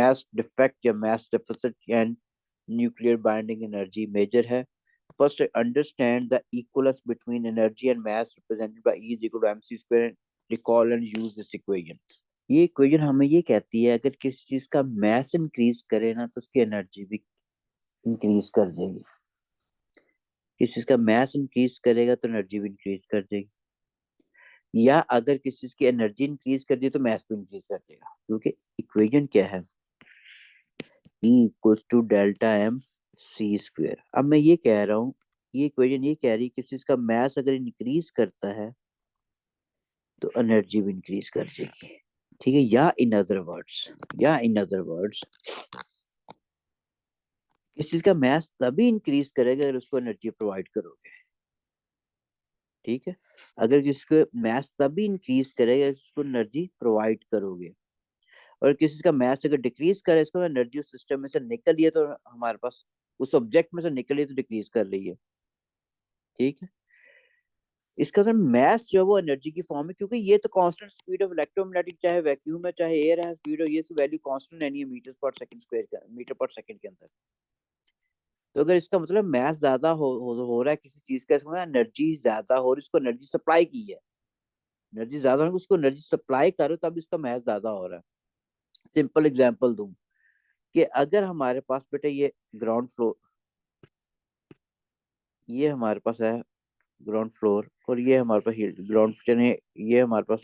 mass defect या mass deficit and nuclear binding energy measure है. First, understand the equivalence between energy and mass represented by E is equal to mc square. Recall and use this equation. ये equation हमें ये कहती है अगर किसी चीज का mass इंक्रीज करे ना तो उसकी एनर्जी भी इंक्रीज कर जाएगी. किसी चीज का mass इंक्रीज करेगा तो एनर्जी भी इंक्रीज कर जाएगी. या अगर किसी चीज की एनर्जी इंक्रीज कर दी तो mass भी इंक्रीज कर देगा. क्योंकि इक्वेशन क्या है? E equals to delta m c square. अब मैं ये कह रहा हूँ, ये इक्वेशन ये कह रही है किसी चीज का mass अगर इंक्रीज करता है तो एनर्जी भी इंक्रीज कर देगी. ठीक है. या इन अदर वर्ड्स इस चीज का mass तभी इंक्रीज करेगा अगर उसको एनर्जी प्रोवाइड करोगे. ठीक है. अगर किसको mass तभी इंक्रीज करेगा उसको एनर्जी प्रोवाइड करोगे. और किसी का mass अगर डिक्रीज करे इसको एनर्जी सिस्टम में से निकल रही है तो हमारे पास उस ऑब्जेक्ट में से निकल रही है तो डिक्रीज कर रही है. ठीक है. इसका अगर mass जो है वो एनर्जी की फॉर्म है क्योंकि ये तो कांस्टेंट स्पीड ऑफ इलेक्ट्रोमैग्नेटिक चाहे वैक्यूम है चाहे एयर है स्पीड और ये सब वैल्यू कांस्टेंट नहीं है मीटर पर सेकंड स्क्वायर मीटर पर सेकंड के अंदर. तो अगर इसका मतलब mass ज्यादा हो रहा है किसी चीज का इसमें एनर्जी ज्यादा हो रही है उसको एनर्जी सप्लाई की है. एनर्जी ज्यादा हो उसको एनर्जी सप्लाई करो तब इसका mass ज्यादा हो रहा है. सिंपल एग्जांपल दूं कि अगर हमारे पास बेटा ये ग्राउंड फ्लोर ये हमारे पास है ग्राउंड फ्लोर और ये हमारे पास हिल ग्राउंड यानी ये हमारे पास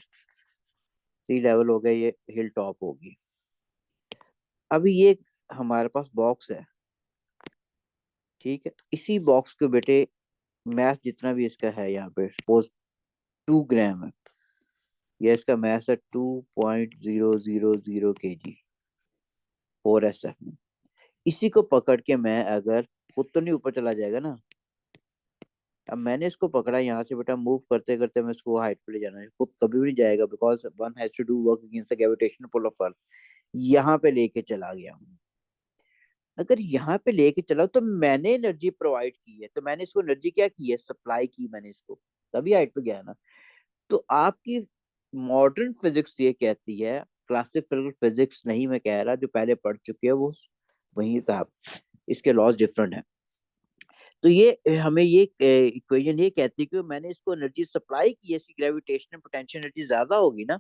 सी लेवल हो गया ये हिल टॉप होगी. अभी ये हमारे पास बॉक्स है. ठीक है. इसी बॉक्स के बेटे मैथ जितना भी इसका है यहाँ पे सपोज 2 ग्राम है. ये इसका मैथ है 2.000 kg 4SF में. इसी को पकड़ के मैं अगर खुद तो नहीं ऊपर चला जाएगा ना. अब मैंने इसको पकड़ा यहाँ से बेटा मूव करते करते मैं इसको हाइट पे ले जाना है खुद कभी भी नहीं जाएगा because one has to do work against the gravitational pull of Earth. यहाँ पे लेके चला गया हूँ. अगर यहाँ पे लेके चला तो मैंने एनर्जी प्रोवाइड की है तो मैंने इसको एनर्जी क्या की है सप्लाई की मैंने इसको तभी हाइट पे गया ना. तो आपकी मॉडर्न फिजिक्स ये कहती है क्लासिकल फिजिक्स नहीं मैं कह रहा जो पहले पढ़ चुके हैं वो वही था. इसके लॉज डिफरेंट है. तो ये हमें ये इक्वेशन ये कहती है कि मैंने इसको एनर्जी सप्लाई की है इसकी ग्रेविटेशनल पोटेंशियल एनर्जी ज्यादा होगी ना.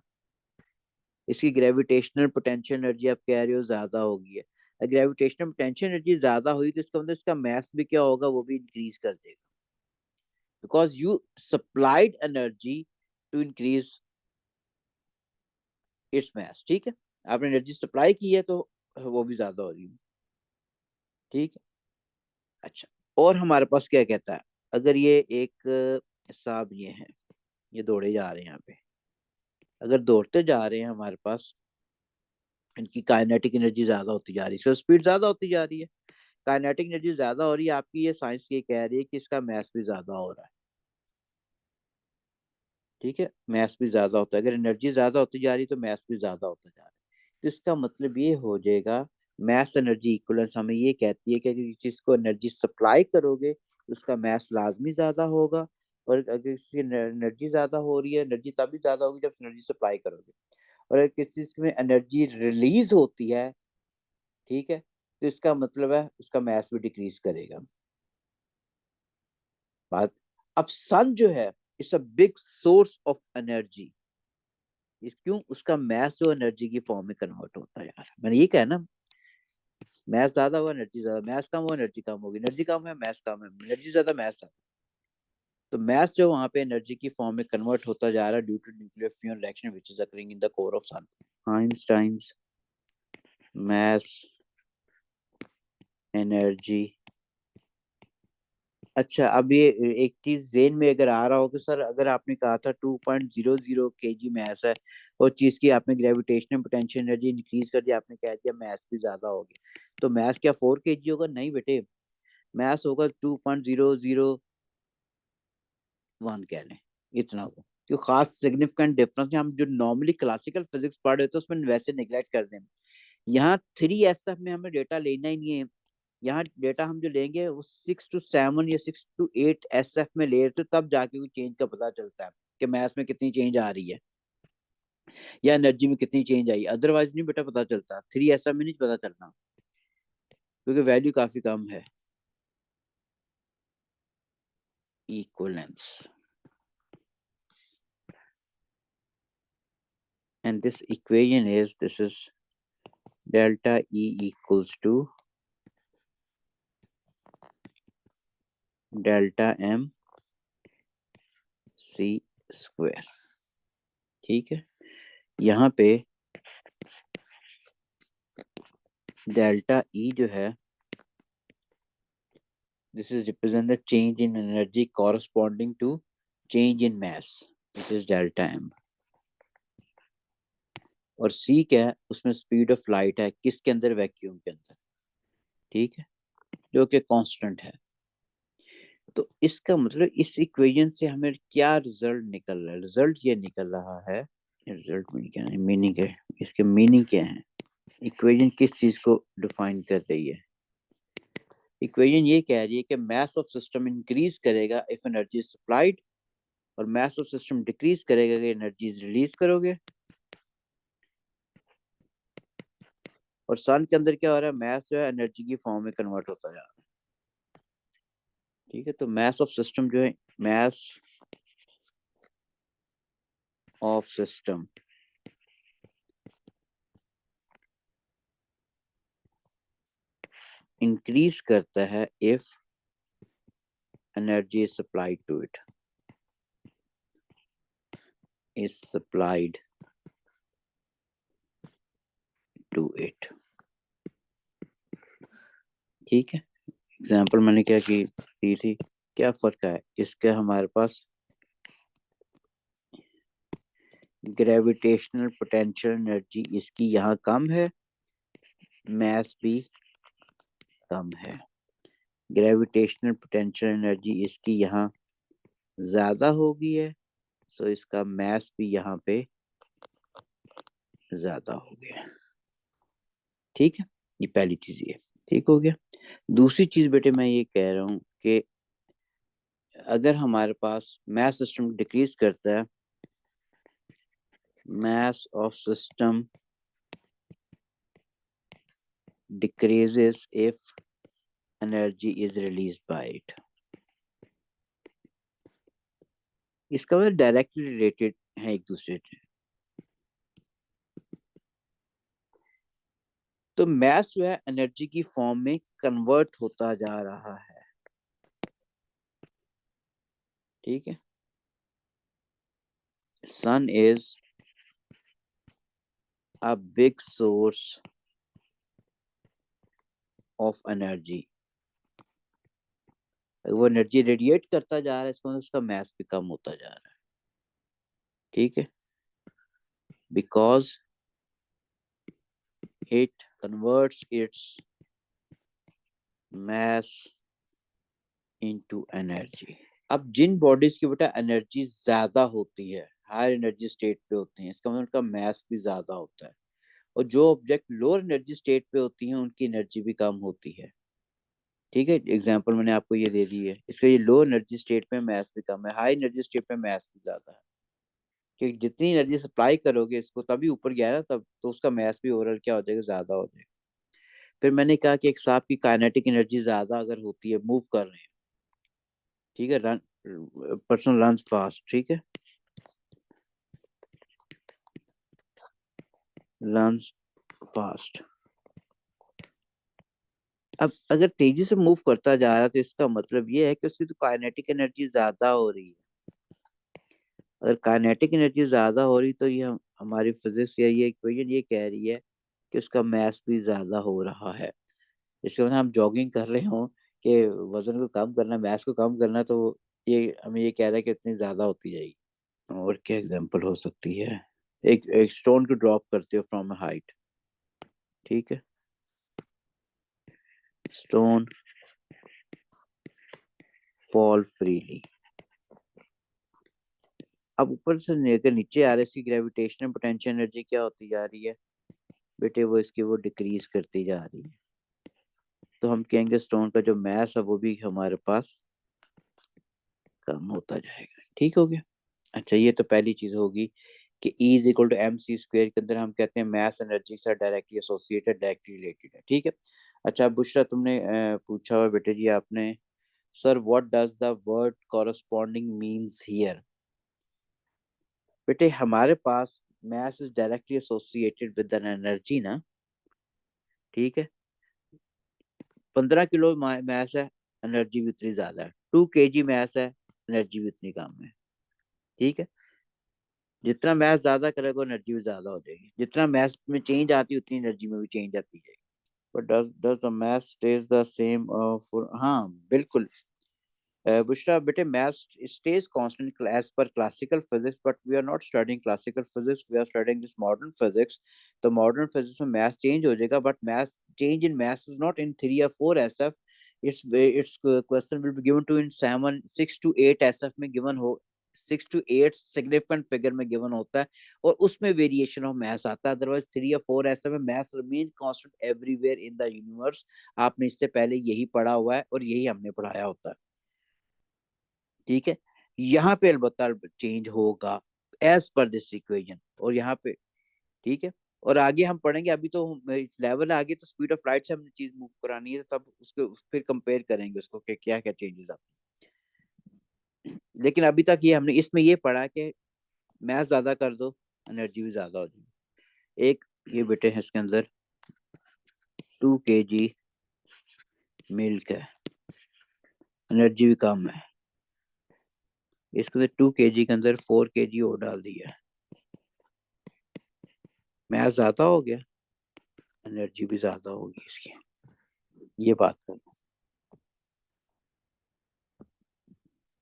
इसकी ग्रेविटेशनल पोटेंशियल एनर्जी आप कह रहे हो ज्यादा होगी है. ग्रेविटेशनल पोटेंशियल एनर्जी ज्यादा हुई तो इसका मतलब इसका mass भी क्या होगा वो भी इंक्रीज कर देगा because you supplied energy to increase its mass. ठीक है. आपने एनर्जी सप्लाई की है तो वो भी ज्यादा हो रही है. ठीक है. अच्छा. और हमारे पास क्या कहता है अगर ये एक साहब ये है ये दौड़े जा रहे हैं यहाँ पे. अगर दौड़ते जा रहे हैं हमारे पास इनकी काइनेटिक एनर्जी ज्यादा होती जा रही है स्पीड ज्यादा होती जा रही है. काइनेटिक एनर्जी ज्यादा हो रही है आपकी ये साइंस ये कह रही है कि इसका मैस भी ज्यादा हो रहा है. ठीक है. मैस भी ज्यादा होता है अगर एनर्जी ज्यादा होती जा रही है तो मैस भी ज्यादा होता जा रहा है. तो इसका मतलब ये हो जाएगा मैस एनर्जी इक्वलेंस हमें ये कहती है कि अगर चीज को एनर्जी सप्लाई करोगे तो उसका मैस लाजमी ज्यादा होगा. और अगर किसी एनर्जी ज्यादा हो रही है एनर्जी तभी ज्यादा होगी जब एनर्जी सप्लाई करोगे. और अगर किसी चीज में एनर्जी रिलीज होती है ठीक है तो इसका मतलब है उसका मैस भी डिक्रीज करेगा. बात. अब सन जो है it's a big source of energy. इस क्यों उसका मैस जो एनर्जी की फॉर्म में कन्वर्ट होता है यार मैंने ये कहा ना मैस ज्यादा हुआ एनर्जी ज्यादा मैस कम हुआ एनर्जी कम होगी एनर्जी कम है मैस कम है एनर्जी ज्यादा मैस ज्यादा. तो मैस जो वहां पे एनर्जी की फॉर्म में कन्वर्ट होता जा रहा है due to nuclear fusion reaction which is occurring in the core of sun. Einstein's mass energy. अच्छा. अब ये एक चीज जेन में अगर आ रहा हो कि सर अगर आपने कहा था 2.00 kg मैस है और चीज की आपने ग्रेविटेशनल पोटेंशियल एनर्जी इंक्रीज कर दिया आपने कह दिया मैस भी ज्यादा हो गया तो मैस क्या 4 kg होगा नहीं बेटे. मैस होगा 2.001 कह लें इतना होगा. क्यों खास सिग्निफिकेंट डिफरेंस हम जो नॉर्मली क्लासिकल फिजिक्स पढ़ रहे थे उसमें वैसे निगलेक्ट कर दें. यहाँ 3SF में हमें डेटा लेना ही नहीं है. यहाँ डेटा हम जो लेंगे वो 6 to 7 या 6 to 8 SF में ले तो तब जाके कोई चेंज का पता चलता है कि मैथ्स में कितनी चेंज आ रही है. या एनर्जी में कितनी चेंज आई, अदरवाइज नहीं बेटा पता चलता। 3 में नहीं पता चलना, क्योंकि वैल्यू काफी कम है। Equivalence, and this equation is, this is delta E equals to delta M C square. ठीक है, यहाँ पे डेल्टा E जो है, this is represent the change in energy corresponding to change in mass, which is delta M। और C क्या है, उसमें स्पीड ऑफ लाइट है, किसके अंदर, वैक्यूम के अंदर। ठीक है, जो कि कांस्टेंट है। तो इसका मतलब इस इक्वेशन से हमें क्या रिजल्ट निकल रहा है, रिजल्ट ये निकल रहा है, रिजल्ट में क्या है, मीनिंग है, इसके मीनिंग क्या है, इक्वेशन किस चीज को डिफाइन कर रही है। इक्वेशन ये कह रही है कि मास ऑफ सिस्टम इंक्रीज करेगा इफ एनर्जी सप्लाइड, और मास ऑफ सिस्टम डिक्रीज करेगा कि एनर्जी रिलीज करोगे। और सन के अंदर क्या हो रहा है, मास जो है एनर्जी की फॉर्म में कन्वर्ट होता जा रहा है। ठीक है, तो मास ऑफ सिस्टम जो है, मास ऑफ सिस्टम इंक्रीज करता है if energy is supplied to it, is supplied to it। ठीक है, एग्जाम्पल मैंने क्या की दी थी, क्या फर्क है इसका, हमारे पास ग्रेविटेशनल पोटेंशियल एनर्जी इसकी यहाँ कम है, मास भी कम है। ग्रेविटेशनल पोटेंशियल एनर्जी इसकी यहाँ ज्यादा हो गई है, सो इसका मास भी यहाँ पे ज्यादा हो गया। ठीक है, ये पहली चीज ये ठीक हो गया। दूसरी चीज बेटे मैं ये कह रहा हूँ कि अगर हमारे पास मास सिस्टम डिक्रीज करता है, mass of system decreases if energy is released by it। इसका मतलब डायरेक्टली रिलेटेड है एक दूसरे से। तो मैस जो है एनर्जी की फॉर्म में कन्वर्ट होता जा रहा है। ठीक है, sun is a big source of energy. वो एनर्जी रेडिएट करता जा रहा है, इसका मतलब उसका मैस भी कम होता जा रहा है। ठीक है, because it converts its mass into energy. अब जिन बॉडीज की बेटा एनर्जी ज्यादा होती है, हायर एनर्जी स्टेट पे होती हैं, इसका मतलब उनका मास भी ज्यादा होता है। और जो ऑब्जेक्ट लोअर एनर्जी स्टेट पे होती हैं उनकी एनर्जी भी कम होती है। ठीक है, एग्जांपल मैंने आपको ये दे दी है, इसका ये लो एनर्जी स्टेट पे मास भी कम है, हाई एनर्जी स्टेट पे मास भी ज्यादा है। क्योंकि जितनी एनर्जी सप्लाई करोगे इसको, तभी ऊपर गया ना, तब तो उसका मास भी ओवरऑल क्या हो जाएगा, ज्यादा हो जाएगा। फिर मैंने कहा कि एक सांप की काइनेटिक एनर्जी ज्यादा अगर होती है, मूव कर रहे हैं, ठीक है, रन, पर्सन रन फास्ट, ठीक है, रन फास्ट। अब अगर तेजी से मूव करता जा रहा है तो इसका मतलब ये है कि उसकी तो काइनेटिक एनर्जी ज्यादा हो रही है। अगर काइनेटिक एनर्जी ज्यादा हो रही तो ये हमारी फिजिक्स या ये इक्वेशन ये कह रही है कि उसका मास भी ज्यादा हो रहा है। इसके मतलब हम जॉगिंग कर रहे हो कि वजन को कम करना, मास को कम करना, तो ये हमें ये कह रहा है कि इतनी ज्यादा होती जाएगी। और क्या एग्जांपल हो सकती है, एक स्टोन को ड्रॉप करते हो फ्रॉम अ हाइट। ठीक है, स्टोन फॉल फ्रीली। अब ऊपर से लेकर नीचे आ रहा है, इसकी ग्रेविटेशनल पोटेंशियल एनर्जी क्या होती जा रही है बेटे, वो इसकी वो डिक्रीज करती जा रही है। तो हम कहेंगे स्टोन का जो मास है वो भी हमारे पास कम होता जाएगा। ठीक हो गया। अच्छा, ये तो पहली चीज होगी कि E is equal to m c square के अंदर हम कहते हैं मास एनर्जी से डायरेक्टली एसोसिएटेड, डायरेक्टली रिलेटेड है, ठीक है। अच्छा बुशरा, तुमने पूछा हुआ बेटे जी आपने, sir what does the word corresponding means here. बेटे हमारे पास mass is directly associated with an energy ना, ठीक है। 15 किलो मास है, एनर्जी भी उतनी ज्यादा है। 2 kg मास है, एनर्जी भी उतनी कम है, ठीक है। जितना मैथ ज्यादा करेगा एनर्जी भी ज्यादा हो जाएगी, जितना मैथ में चेंज आती है उतनी एनर्जी में भी चेंज आती जाएगी। But does the mass stays the same for, हाँ बिल्कुल। बुशरा बेटे mass stays constant as per classical physics, but we are not studying classical physics, we are studying this modern physics. तो मॉडर्न फिजिक्स में mass change हो जाएगा, but mass change in mass is not in 3 or 4 SF। Its question will be given to in 7 6 to 8 SF में given हो, 6 to 8 significant figure में given होता है, और उसमें वेरिएशन ऑफ मैथ्स आता है। अदरवाइज 3 or 4 ऐसे में maths remain constant everywhere in the universe. आपने इससे पहले यही पढ़ा हुआ है और यही हमने पढ़ाया होता है, ठीक है। यहाँ पे अलबत्ता चेंज होगा एज पर दिस इक्वेशन, और यहाँ पे, ठीक है। और आगे हम पढ़ेंगे, अभी तो लेवल आगे तो स्पीड ऑफ लाइट से हमने चीज मूव करानी है, तब उसको फिर कंपेयर करेंगे उसको कि क्या क्या चेंजेस आते हैं। लेकिन अभी तक ये हमने इसमें ये पढ़ा कि मैथ ज्यादा कर दो एनर्जी भी ज्यादा हो जाएगी। एक ये बेटे है इसके अंदर 2 kg मिल्क है, एनर्जी भी कम है। इसके अंदर 2 kg के अंदर 4 kg और डाल दिया, मैथ ज्यादा हो गया, एनर्जी भी ज्यादा होगी इसकी। ये बात कर,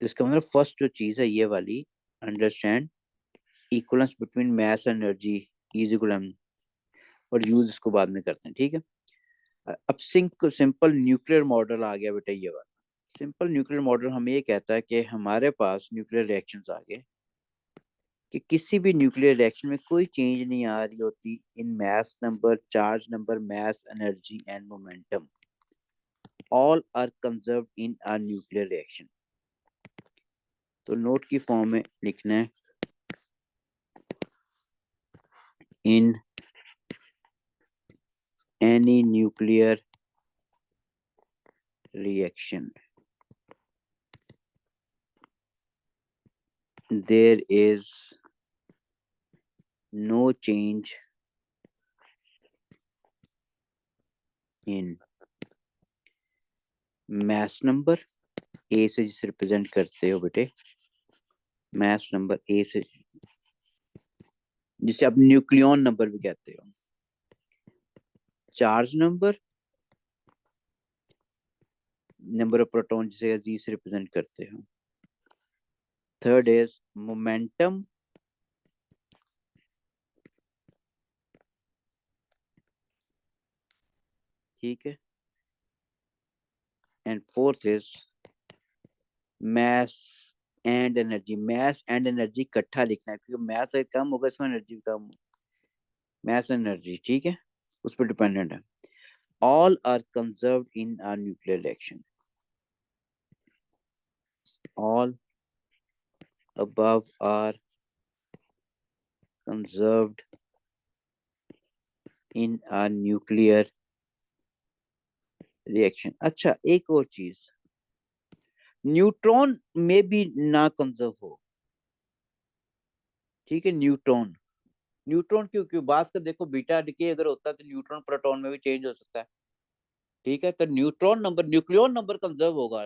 तो इसका मतलब फर्स्ट जो चीज है ये वाली, understand equivalence between mass energy is equal, और यूज इसको बाद में करते हैं, ठीक है। अब सिंपल न्यूक्लियर मॉडल आ गया बेटा ये वाला। सिंपल न्यूक्लियर मॉडल हमें ये कहता है कि हमारे पास न्यूक्लियर रिएक्शंस आ गए, कि किसी भी न्यूक्लियर रिएक्शन में कोई चेंज नहीं आ रही होती in mass number, charge number, mass energy and momentum, all are conserved in a nuclear reaction. तो नोट की फॉर्म में लिखना है, इन any nuclear reaction there is no change in mass number, ए से जिसे रिप्रेजेंट करते हो बेटे, मास नंबर ए से, जिसे आप न्यूक्लियन नंबर भी कहते हो, charge number, number of proton जिसे जी से रिप्रेजेंट करते हो, थर्ड इज मोमेंटम, ठीक है, and fourth is mass and energy. Mass and energy इकट्ठा लिखना है, क्योंकि मास अगर कम होगा इसमें एनर्जी कम, मास एनर्जी, ठीक है, उस पर डिपेंडेंट है। All are conserved in a nuclear reaction. All above are conserved in a nuclear reaction. अच्छा एक और चीज, न्यूट्रॉन में भी ना कंजर्व हो, ठीक है। न्यूट्रॉन, न्यूट्रॉन क्यों क्यों बात कर, देखो बीटा डिके अगर होता है तो न्यूट्रॉन प्रोटॉन में भी चेंज हो सकता है, ठीक है। तो neutron number, nucleon number conserve होगा,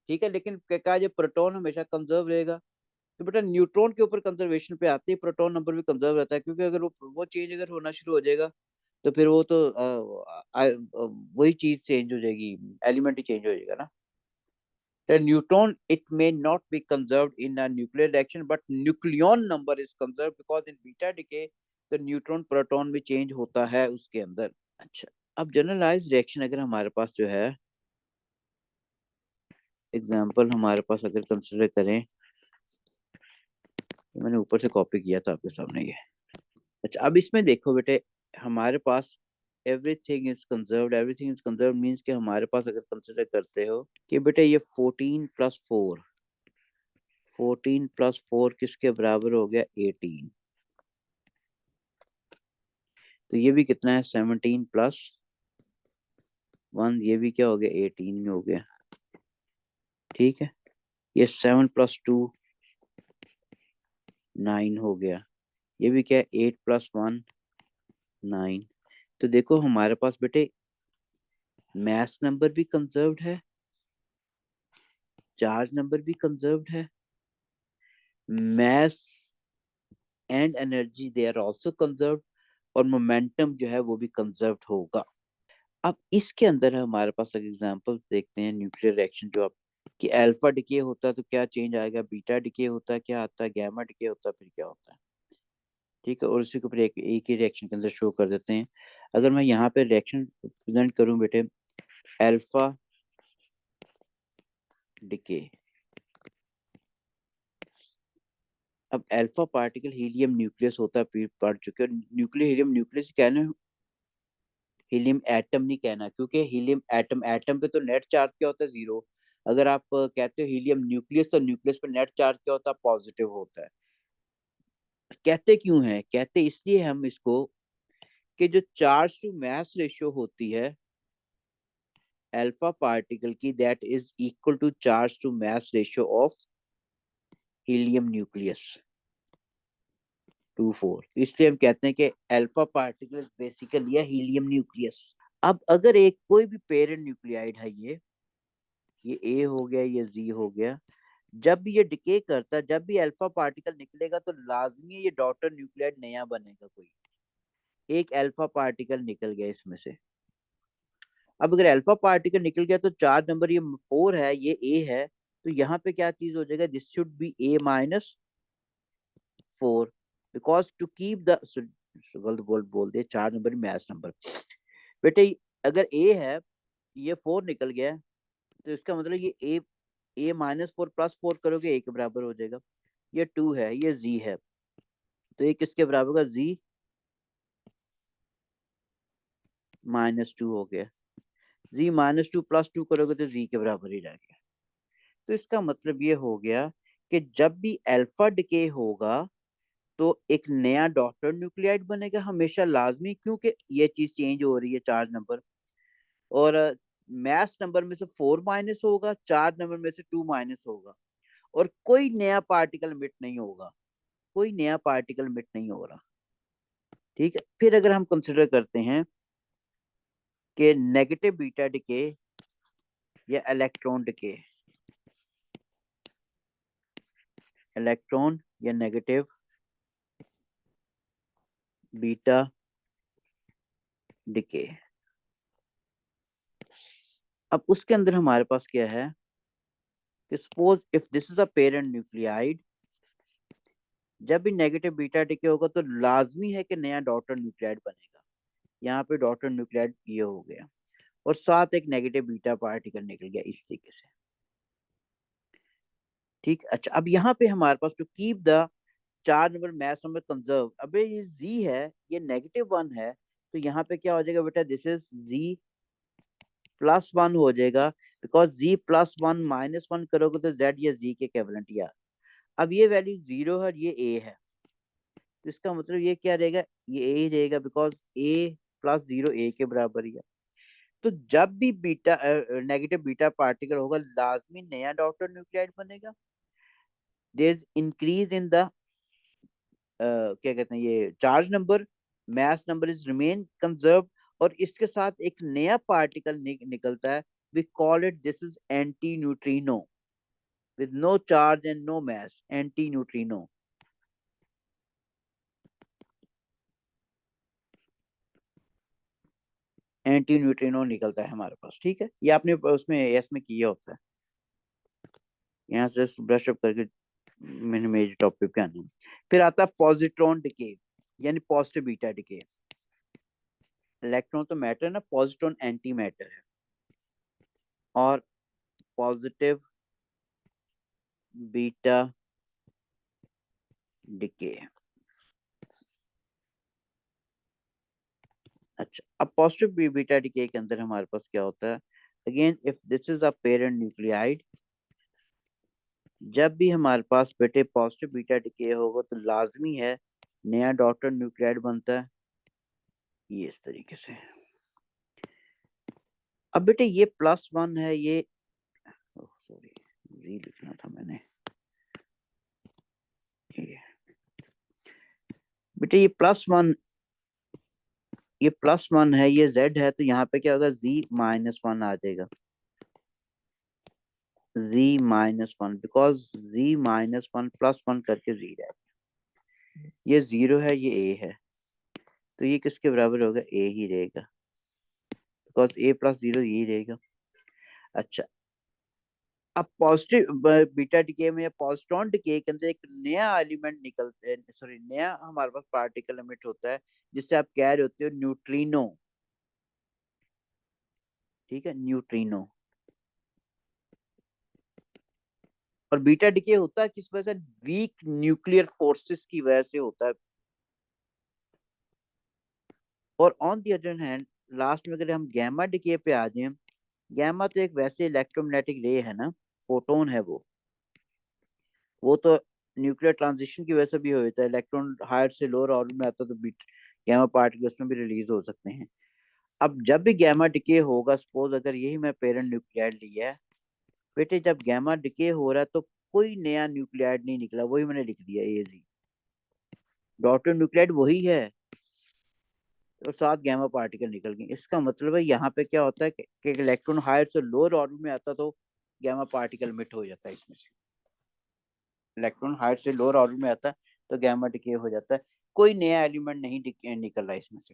ठीक है। लेकिन क्या जो प्रोटॉन हमेशा कंजर्व रहेगा, तो बेटा न्यूट्रॉन के ऊपर कंजर्वेशन पे आते ही प्रोटॉन नंबर भी कंजर्व रहता है, क्योंकि अगर वो चेंज अगर होना शुरू हो जाएगा तो फिर वो तो वही चीज चेंज हो जाएगी, एलिमेंट ही चेंज हो जाएगा ना। The neutron it may not be conserved in a nuclear reaction, but nucleon number is conserved because in beta decay the neutron proton भी चेंज होता है उसके अंदर। अच्छा अब जनरलाइज रिएक्शन अगर हमारे पास जो है, एग्जांपल हमारे पास अगर कंसिडर करें, मैंने ऊपर से कॉपी किया था आपके सामने ये। अच्छा अब इसमें देखो बेटे, हमारे पास everything is conserved, everything is conserved means कि हमारे पास अगर कंसिडर करते हो कि बेटे ये 14 + 4, 14 प्लस 4 किसके बराबर हो गया? 18। तो ये भी कितना है? 17 प्लस 1, ये भी क्या हो गया? 18 हो गया। ठीक है, ये 7 प्लस 2 9 हो गया। ये भी क्या है? 8 प्लस 1 9। तो देखो हमारे पास बेटे मैथ नंबर भी कंजर्व्ड है, चार्ज नंबर भी कंजर्व्ड है, mass and energy they are also conserved, और मोमेंटम जो है वो भी कंजर्व्ड होगा। अब इसके अंदर हमारे पास एक एग्जांपल देखते हैं न्यूक्लियर रिएक्शन जो आप, कि अल्फा डिके होता है तो क्या चेंज आएगा, बीटा डिके होता है क्या आता है, गामा डिके होता है फिर क्या होता है। ठीक है, और उसी को फिर एक ही रिएक्शन के अंदर शो कर देते हैं। अगर मैं यहाँ पे रिएक्शन प्रेजेंट करूं बेटे, अल्फा डिके। अब अल्फा पार्टिकल हीलियम न्यूक्लियस होता है, फिर पढ़ चुके हो न्यूक्लियर हीलियम न्यूक्लियस कहना, हीलियम एटम नहीं कहना, क्योंकि हीलियम एटम, एटम पे तो नेट चार्ज क्या होता है? जीरो। अगर आप कहते हो हीलियम न्यूक्लियस, तो न्यूक्लियस पे नेट चार्ज क्या होता है? पॉजिटिव होता है। कहते क्यों है? कहते इसलिए हम इसको, कि जो चार्ज टू मास रेशियो होती है अल्फा पार्टिकल की, that is equal to charge to mass ratio of helium nucleus 2 4। इसलिए हम कहते हैं कि अल्फा पार्टिकल बेसिकली है हीलियम न्यूक्लियस। अब अगर एक कोई भी पेरेंट न्यूक्लियाइड है, ये ए हो गया, ये जी हो गया, जब भी ये डिके करता है, जब भी अल्फा पार्टिकल निकलेगा तो लाजमी ये डॉटर न्यूक्लियाइड नया बनेगा। कोई एक अल्फा पार्टिकल निकल गया इसमें से। अब अगर अल्फा पार्टिकल निकल गया तो चार्ज नंबर ये 4 है, ये ए है, तो यहाँ पे क्या चीज हो जाएगा? This should be A minus 4, because to keep the, गलत बोल दिया, चार्ज नंबर मैच नंबर। बेटे अगर ए है, ये 4 निकल गया, तो इसका मतलब ये ए माइनस 4 प्लस 4 करोगे ए के बराबर हो जाएगा। ये 2 है, ये जी है, तो ये किसके बराबर होगा? जी -2 हो गया। जी -2 +2 करोगे तो जी के बराबर ही रह गया। तो इसका मतलब ये हो गया कि जब भी अल्फा डिके होगा तो एक नया डॉटर न्यूक्लियाइड बनेगा हमेशा लाजमी, क्योंकि ये चीज चेंज हो रही है चार्ज नंबर। और मैथ नंबर में से 4 माइनस होगा, चार्ज नंबर में से 2 माइनस होगा, और कोई नया पार्टिकल मिट नहीं होगा, कोई नया पार्टिकल मिट नहीं हो रहा। ठीक है, फिर अगर हम कंसिडर करते हैं कि नेगेटिव बीटा डिके या इलेक्ट्रॉन डिके, इलेक्ट्रॉन या नेगेटिव बीटा डिके, अब उसके अंदर हमारे पास क्या है कि suppose if this is a parent nuclide, जब भी नेगेटिव बीटा डिके होगा तो लाजमी है कि नया डॉटर न्यूक्लियाइड बनेगा। यहाँ पे डॉटर न्यूक्लियाइड ये हो गया, और साथ एक नेगेटिव बीटा पार्टिकल निकल गया इस तरीके से। ठीक, अच्छा अब यहाँ पे हमारे पास to keep the charge number mass number conserve, अबे ये जी है, ये -1 है, तो यहाँ पे क्या हो जाएगा बेटा? दिस इज जी +1 हो जाएगा, बिकॉज जी +1 -1 करोगे तो जेड या जी के इक्विवेलेंट या। अब ये वैल्यू 0 है और ये ए है, तो इसका मतलब ये क्या रहेगा? ये ए ही रहेगा, बिकॉज ए +0 ए के बराबर ही है। तो जब भी बीटा नेगेटिव बीटा पार्टिकल होगा लाजमी नया डॉटर न्यूक्लियाइड बनेगा। There is increase in the क्या कहते हैं ये charge number, mass number is remain conserve, और इसके साथ एक नया पार्टिकल निकलता है। We call it, this is anti neutrino with no charge and no mass, anti neutrino. Anti neutrino निकलता है हमारे पास। ठीक है, ये आपने उसमें एस में किया होता है, यहाँ से ब्रश अप करके मैंने मेरे टॉपिक पे आना है। फिर आता है पॉजिट्रॉन डिके, यानी पॉजिटिव बीटा डिके। इलेक्ट्रॉन तो मैटर है ना, पॉजिट्रॉन एंटी मैटर है, और पॉजिटिव बीटा डिके। अच्छा, अब पॉजिटिव बीटा डिके के अंदर हमारे पास क्या होता है? Again if this is a parent nuclide, जब भी हमारे पास बेटे पॉजिटिव बीटा डिके होगा तो लाजमी है नया डॉटर न्यूक्लियाइड बनता है, ये इस तरीके से। अब बेटे ये +1 है, ये सॉरी जी लिखना था मैंने, ये बेटे ये +1 है, ये Z है, तो यहाँ पे क्या होगा, Z-1 आ जाएगा, Z-1, बिकॉज Z-1 +1 करके Z है, ये 0 है, ये A है, तो ये किसके बराबर होगा, A ही रहेगा, बिकॉज A+0 यही रहेगा। अच्छा, अब पॉजिटिव बीटा डिके में या पॉजिट्रॉन डिके के अंदर एक नया एलिमेंट निकलते हैं, सॉरी नया हमारे पास पार्टिकल एमिट होता है, जिससे आप कह रहे होते हो न्यूट्रिनो, ठीक है, न्यूट्रिनो। और बीटा डिके होता है किस वजह से, वीक न्यूक्लियर फोर्सेस की वजह से होता है। और on the other hand last में अगर हम गैमा डिके पे आ जाए, गैमा तो एक वैसे इलेक्ट्रोमैग्नेटिक रे है ना, फोटोन है वो तो न्यूक्लियर ट्रांजिशन की वजह से भी होता है, इलेक्ट्रॉन हायर से लोअर ऑर्बिट में आता है तो बीट गैमा पार्टिकल उसमें भी रिलीज हो सकते हैं। अब जब भी गैमा डिके होगा, सपोज अगर यही मैं पेरेंट न्यूक्लियाइड लिया है बेटे, जब गैमा डिके हो रहा है तो कोई नया न्यूक्लियाइड नहीं निकला, वही मैंने लिख दिया AZ, डॉटर न्यूक्लियाइड वही है, और साथ गैमा पार्टिकल निकल गए। इसका मतलब है यहाँ पे क्या होता है कि इलेक्ट्रॉन हायर से लोअर ऑर्बिट में आता तो गैमा पार्टिकल मिट हो जाता है इसमें से, इलेक्ट्रॉन हायर से लोअर ऑर्बिट में आता है तो गैमा डिके हो जाता है, कोई नया एलिमेंट नहीं निकल रहा है इसमें से।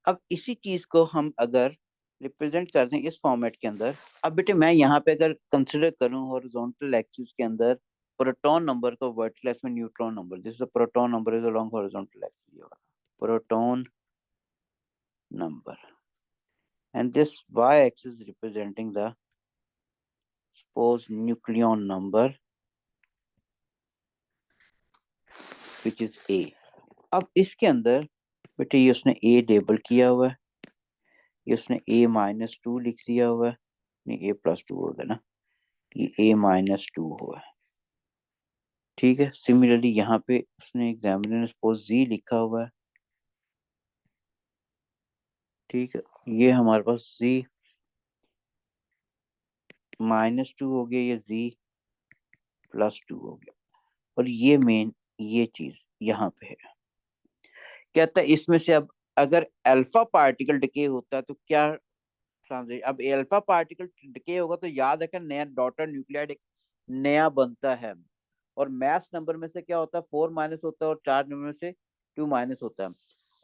अब इसी चीज को हम अगर रिप्रेजेंट कर दें इस फॉर्मेट के अंदर, अब बेटे मैं यहाँ पे अगर कंसिडर करूं हॉरिजॉन्टल एक्सिस के अंदर प्रोटॉन नंबर को, वर्टिकल एक्सिस में neutron number, this is proton number is along horizontal axis, ये वाला proton number, and this y-axis representing the suppose nucleon number which is A। अब इसके अंदर बेटे ये उसने A लेबल किया हुआ है, ये उसने A-2 लिख दिया हुआ है, नहीं A+2 होगा ना, ये A-2 हुआ है, ठीक है। सिमिलरली यहाँ पे उसने एग्जामिनर ने सपोज Z लिखा हुआ है, ठीक है, ये हमारे पास Z-2 हो गया, ये Z+2 हो गया, और ये मेन ये चीज यहाँ पे है, कहता है इसमें से अब अगर अल्फा पार्टिकल डिके होता है तो क्या ट्रांजिशन, अब अल्फा पार्टिकल डिके होगा तो याद रखना नया डॉटर न्यूक्लियाइड एक नया बनता है, और मैस नंबर में से क्या होता है 4- होता है, और चार्ज नंबर में से 2- होता है।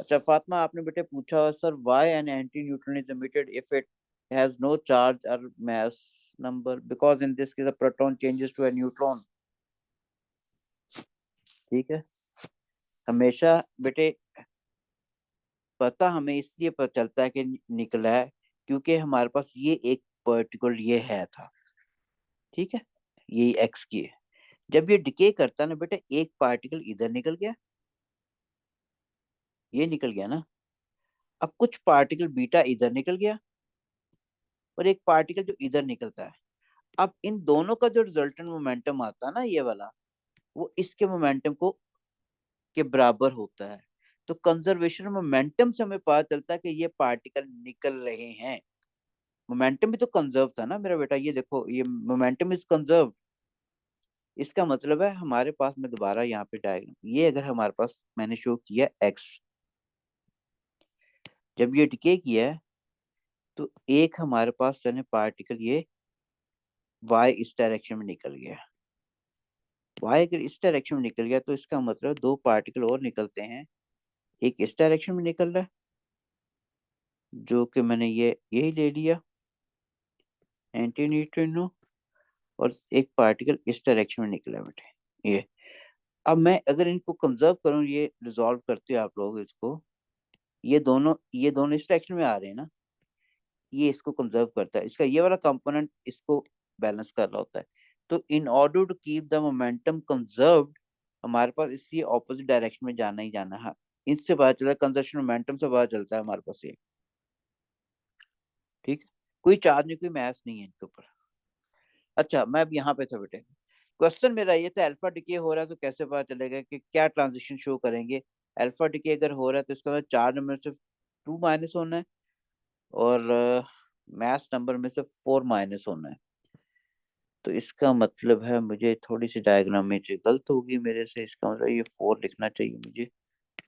अच्छा फातिमा, आपने बेटे पूछा sir why an anti neutron is emitted if it has no charge or mass number, because in this case a proton changes to a neutron, ठीक है। हमेशा बेटे पता हमें इसलिए पता चलता है कि निकला है क्योंकि हमारे पास ये एक पर्टिकुलर ये है था, ठीक है, ये एक्स की है। जब ये डिके करता है ना बेटा, एक पार्टिकल इधर निकल गया, ये निकल गया ना, अब कुछ पार्टिकल बीटा इधर निकल गया, और एक पार्टिकल जो इधर निकलता है, अब इन दोनों का जो रिजल्टेंट मोमेंटम आता है ना ये वाला, वो इसके मोमेंटम को के बराबर होता है। तो कंजर्वेशन मोमेंटम से हमें पता चलता है कि ये पार्टिकल निकल रहे हैं, मोमेंटम भी तो कंजर्व था ना मेरा बेटा, ये देखो ये मोमेंटम इज कंजर्व, इसका मतलब है हमारे पास, मैं दोबारा यहाँ पे डायग्राम, ये अगर हमारे पास मैंने शो किया एक्स, जब ये डिके किया है तो एक हमारे पास चले पार्टिकल ये वाई इस डायरेक्शन में निकल गया, वाई अगर इस डायरेक्शन में निकल गया तो इसका मतलब दो पार्टिकल और निकलते हैं, एक इस डायरेक्शन में निकल रहा है जो कि मैंने ये यही ले लिया एंटी न्यूट्रिनो, और एक पार्टिकल इस डायरेक्शन में निकला है बेटे ये। अब मैं अगर इनको कंजर्व करूं, ये रिजॉल्व करते हो आप लोग इसको, ये दोनों इस डायरेक्शन में आ रहे हैं ना, ये इसको कंजर्व करता है, इसका ये वाला कंपोनेंट इसको बैलेंस कर रहा होता है। तो in order to keep the momentum conserved, हमारे पास इसलिए ऑपोजिट डायरेक्शन में जाना ही जाना है, इससे पता चला कंजर्वेशन मोमेंटम से पता चलता है हमारे पास ये, ठीक है, कोई चार्ज नहीं कोई मैस नहीं है इनके ऊपर। अच्छा मैं अब यहाँ पे था बेटे, क्वेश्चन मेरा ये था अल्फा डिके हो रहा है तो कैसे पता चलेगा कि क्या ट्रांजिशन शो करेंगे। अल्फा डिके अगर हो रहा है तो इसका मतलब 4 नंबर से 2 माइनस होना है, और मैथ्स नंबर में से 4 माइनस होना है। तो इसका मतलब है मुझे थोड़ी सी डायग्रामेट्री गलत होगी मेरे से, इसका मतलब ये 4 लिखना चाहिए मुझे,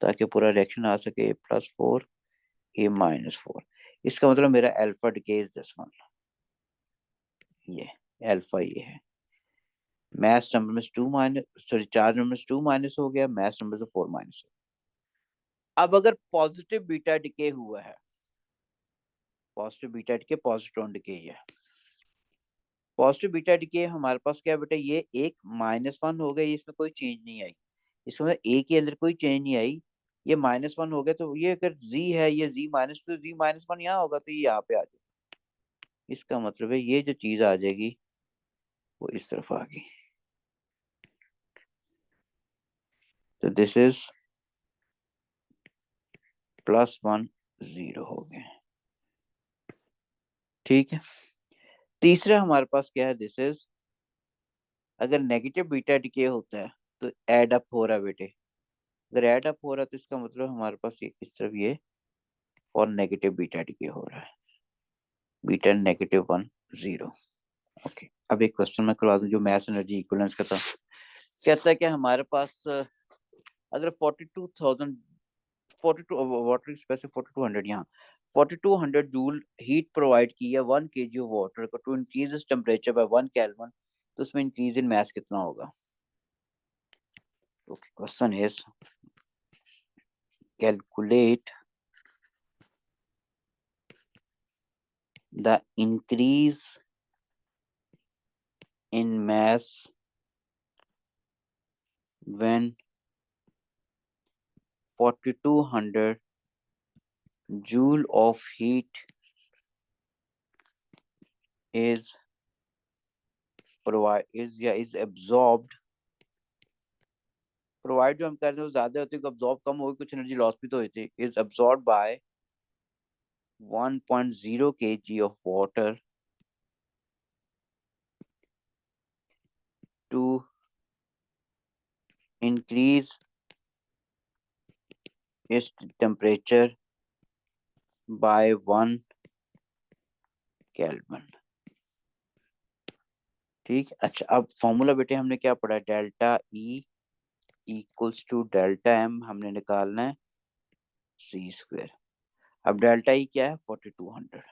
ताकि पूरा रिएक्शन आ सके। +4 ए -4, इसका मतलब मेरा alpha decay is this one, ये अल्फा ये है। मैथ्स नंबर में से 2 माइनस, सॉरी 4 नंबर से 2 माइनस हो गया, मैथ्स नंबर से 4 माइनस हो गया। अब अगर पॉजिटिव बीटा डिके हुआ है, positive beta decay positron decay है, पॉजिटिव बीटा डिके हमारे पास क्या है बेटा, ये एक -1 हो गया, इसमें कोई चेंज नहीं आई, इसमें ए के अंदर कोई चेंज नहीं आई, ये -1 हो गया, तो ये अगर जी है, ये जी-, तो जी-1 यहाँ होगा, तो ये यहाँ पे आ जाएगा। इसका मतलब है ये जो चीज आ जाएगी वो इस तरफ आ गई, तो दिस इज +1 0 हो गया। ठीक है, तीसरा हमारे पास क्या है, दिस इज अगर नेगेटिव बीटा डिके होता है तो एड अप हो रहा है बेटे, अगर एड अप हो रहा है तो इसका मतलब हमारे पास ये इस तरफ ये और नेगेटिव बीटा डिके हो रहा है, बीटा -1 0। ओके, अब एक क्वेश्चन मैं करवा दूं जो मैथ्स एनर्जी इक्विवेलेंस का था। कहता है कि हमारे पास अगर 42,000, 42 वाटर स्पेस 4200 यहाँ 4200 जूल हीट प्रोवाइड की है 1 kg ऑफ वाटर को to increase temperature by 1 kelvin, तो उसमें इंक्रीज इन मास कितना होगा। Okay, question is calculate the increase in mass when 4200 joule of heat is is absorbed, provide जो हम कर रहे हैं वो ज्यादा होती है, अब्सॉर्ब कम होगी, कुछ एनर्जी लॉस भी तो होती है, is absorb by 1.0 kg of water to increase its temperature by 1 kelvin. ठीक, अच्छा अब फॉर्मूला बेटे हमने क्या पढ़ा, delta E equals to delta m हमने निकालना है c²। अब डेल्टा ई क्या है 4200,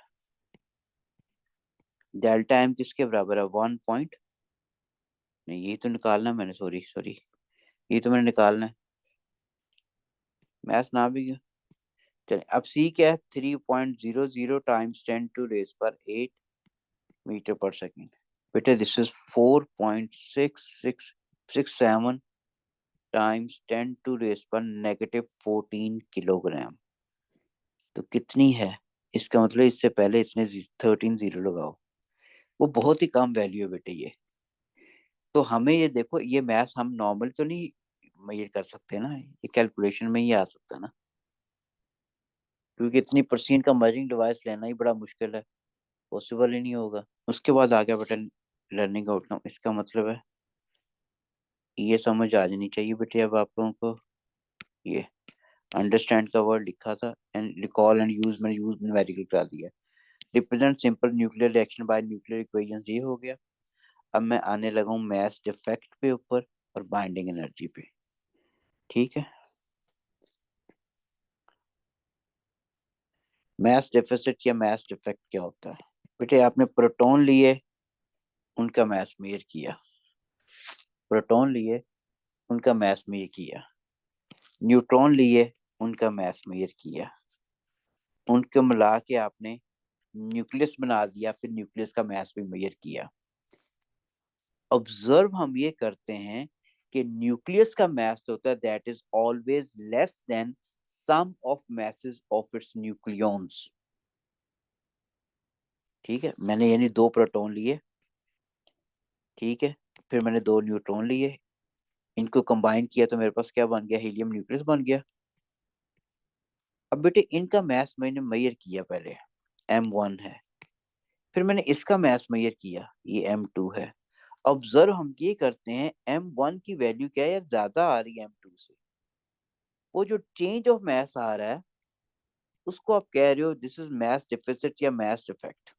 डेल्टा एम किसके बराबर है 1 पॉइंट, नहीं ये तो निकालना है मैंने, सॉरी सॉरी, ये तो मैंने निकालना है, मैथ्स ना भी गया। चलिए अब सी क्या है 3.00 टाइम्स 10⁻⁸ मीटर पर सेकेंड, बेटे दिस इज 4.6667 टाइम्स 10⁻⁻14 किलोग्राम, तो कितनी है, इसका मतलब इससे पहले इसने 13 जीरो लगाओ, वो बहुत ही कम वैल्यू है बेटे ये। तो हमें ये देखो, ये मैथ्स हम नॉर्मल तो नहीं मेजर कर सकते ना, ये कैलकुलेशन में ही आ सकता है ना, क्योंकि इतनी परसेंट का मेजरिंग डिवाइस लेना ही बड़ा मुश्किल है, पॉसिबल ही नहीं होगा। उसके बाद आ गया बेटा लर्निंग आउटकम, इसका मतलब है ये समझ आ जानी चाहिए बेटे अब आप लोगों को, ये अंडरस्टैंड का वर्ड लिखा था एंड रिकॉल एंड यूज मैंने यूज न्यूमेरिकल करा दिया, represent simple nuclear reaction by nuclear equations ये हो गया। अब मैं आने लगा हूँ मास डिफेक्ट पे ऊपर और बाइंडिंग एनर्जी पे। ठीक है, मास डेफिसिट या मास डिफेक्ट क्या होता है बेटे, आपने प्रोटॉन लिए उनका मास मेजर किया, प्रोटॉन लिए उनका मास मेजर किया, न्यूट्रॉन लिए उनका मास मेजर किया, उनको मिला के आपने न्यूक्लियस बना दिया, फिर न्यूक्लियस का मास भी मेजर किया। ऑब्जर्व हम ये करते हैं कि न्यूक्लियस का मास होता है that is always less than sum of masses of its nucleons. ठीक है, मैंने यानी 2 प्रोटॉन लिए, ठीक है, फिर मैंने 2 न्यूट्रॉन लिए, इनको कंबाइन किया तो मेरे पास क्या बन गया, हीलियम न्यूक्लियस बन गया। अब बेटे इनका मास मैंने मेजर किया, पहले m1 है, फिर मैंने इसका मास मेजर किया, ये m2 है। ऑब्जर्व हम ये करते हैं M1 की वैल्यू क्या है यार, ज्यादा आ रही है M2 से। वो जो चेंज ऑफ मास आ रहा है उसको आप कह रहे हो दिस इज मास डेफिसिट या मास डिफेक्ट।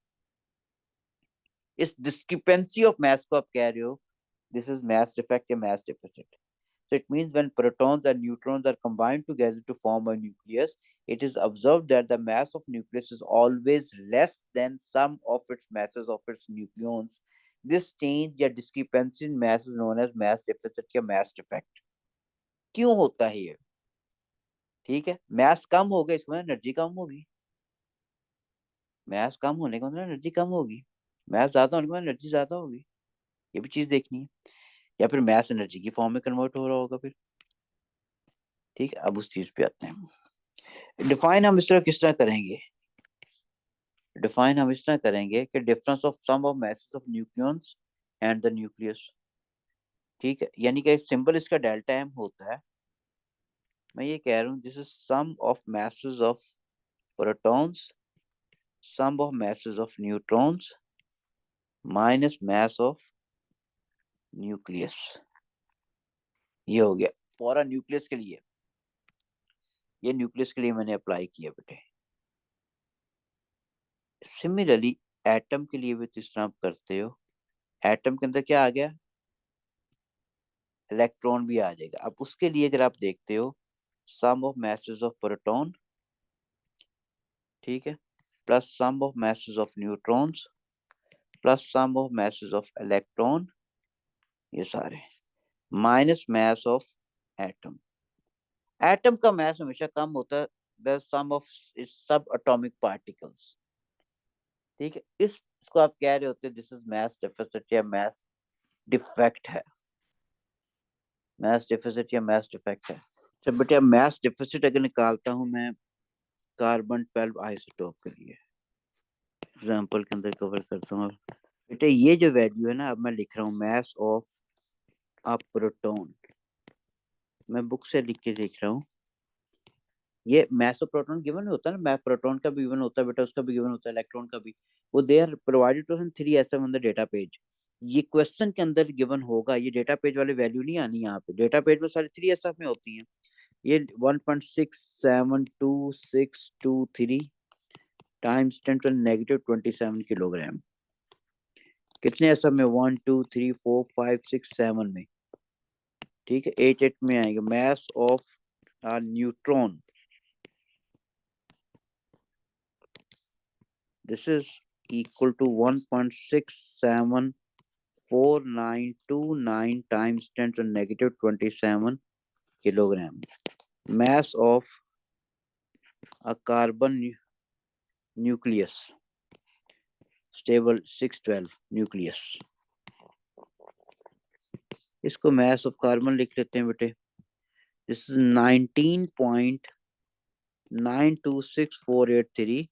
इस डिस्क्रिपेंसी ऑफ मास को आप कह रहे हो दिस इज मास डिफेक्ट या मास deficit. So it means when protons and neutrons are combined together to form a nucleus, it is observed that the mass of nucleus is always less than sum of its masses of its nucleons. This change या discrepancy in mass is known as mass deficit या mass defect. क्यों होता है ये? ठीक है, mass कम हो गया, इसमें एनर्जी कम होगी। mass कम होने का मतलब एनर्जी कम होगी, mass ज्यादा होने का एनर्जी ज्यादा होगी। ये भी चीज देखनी है। या फिर mass एनर्जी की फॉर्म में कन्वर्ट हो रहा होगा फिर। ठीक है, अब उस चीज पे आते हैं। डिफाइन हम इस तरह किस तरह करेंगे? डिफाइन हम इस तरह करेंगे कि difference of sum of masses of nucleons and the nucleus. ठीक है, यानी कि सिंबल इसका डेल्टा एम होता है। मैं ये कह रहा हूँ this is sum of masses of protons, sum of masses of neutrons minus mass of nucleus. ये हो गया पूरा न्यूक्लियस के लिए। ये न्यूक्लियस के लिए मैंने अप्लाई किया बेटे। सिमिलरली एटम के लिए भी तो इस तरह आप करते हो। एटम के अंदर क्या आ गया? इलेक्ट्रॉन भी आ जाएगा। अब उसके लिए अगर आप देखते हो sum of masses of proton, ठीक है, plus sum of masses of neutrons plus sum of masses of electron, ये सारे minus mass of atom. Atom का मास हमेशा कम होता है the sum of subatomic particles. ठीक है, इसको आप कह रहे होते हैं दिस इज मास डेफिसिट या मास डिफेक्ट है। मास डेफिसिट या मास डिफेक्ट है। अच्छा बेटा, मास डेफिसिट अगर निकालता हूं मैं कार्बन 12 आइसोटोप के लिए, एग्जांपल के अंदर कवर करता हूँ बेटा। ये जो वैल्यू है ना, अब मैं लिख रहा हूँ मास ऑफ अ प्रोटॉन। मैं बुक से लिख के लिख रहा हूँ। ये मास ऑफ प्रोटॉन गिवन होता है ना, मास प्रोटॉन का भी गिवन होता है बेटा, उसका भी गिवन होता है, इलेक्ट्रॉन का भी। वो they are provided to 3 SF on the data page. ये क्वेश्चन के अंदर गिवन होगा, ये डेटा पेज वाले वैल्यू नहीं आनी यहाँ पे। डेटा पेज में सारी 3SF में होती हैं। ये 1.67263 टाइम्स 10⁻⁻27 किलोग्राम। कितने एसएफ में? 1 2 3 4 5 6 7 में। ठीक है, 8 में आएगा। Mass of neutron, this is equal to 1.67492 times 10⁻⁻27 kilogram. mass of a carbon nucleus, stable 612 nucleus। इसको mass of carbon लिख लेते हैं बेटे। this is 19.926483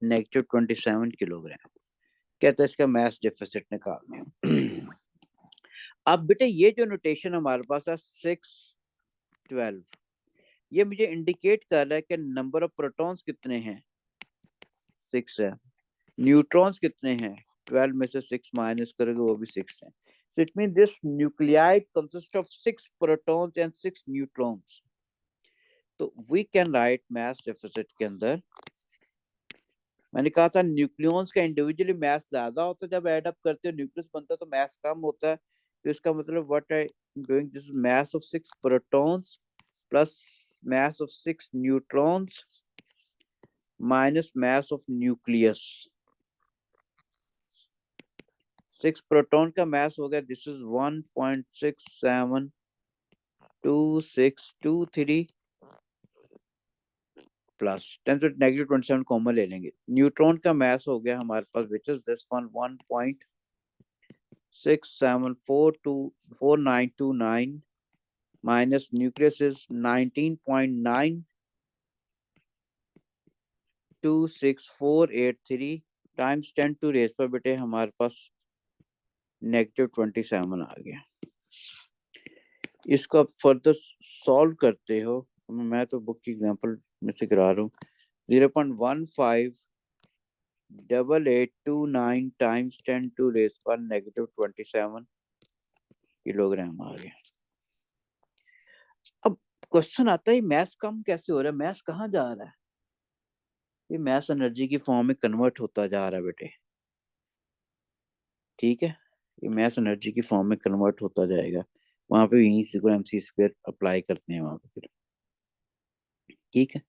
-27 kilogram. कहते हैं इसका mass deficit निकालने हैं। अब बेटे ये जो नोटेशन हमारे पास है 612, ये मुझे इंडिकेट कर रहा है कि नंबर ऑफ प्रोटॉन्स कितने हैं, 6 है। न्यूट्रॉन्स कितने हैं, 12 में से 6 माइनस करोगे वो भी 6 है। So it means this nuclide consists of 6 protons and 6 neutrons. तो we can write mass deficit के अंदर, मैंने कहा था न्यूक्लियॉन्स का इंडिविजुअली मास ज्यादा होता है, जब ऐड अप करते हो न्यूक्लियस बनता है तो मास कम होता है। तो इसका मतलब what I doing, this mass of 6 protons plus mass of 6 neutrons minus mass of nucleus. 6 proton का मास हो गया, दिस इज 1.672623 प्लस 10⁻⁻27 कॉमन ले लेंगे। न्यूट्रॉन का मास हो गया हमारे पास which is this one 1.67424929 minus nucleus is 19.926483 times 10 to raise पर बेटे हमारे पास -27 आ गया। इसको आप फर्दर सॉल्व करते हो, मैं तो बुक की एग्जांपल में से करा रहा हूँ। 0.15 8829 टाइम्स 10⁻⁻27 किलोग्राम आ गया। अब क्वेश्चन आता है मैस कम कैसे हो रहा है, मैस कहाँ जा रहा है? ये मैस एनर्जी की फॉर्म में कन्वर्ट होता जा रहा है बेटे, ठीक है। ये मैस एनर्जी की फॉर्म में कन्वर्ट होता जाएगा, वहां पे E = mc² अप्लाई करते हैं वहां पे फिर, ठीक है।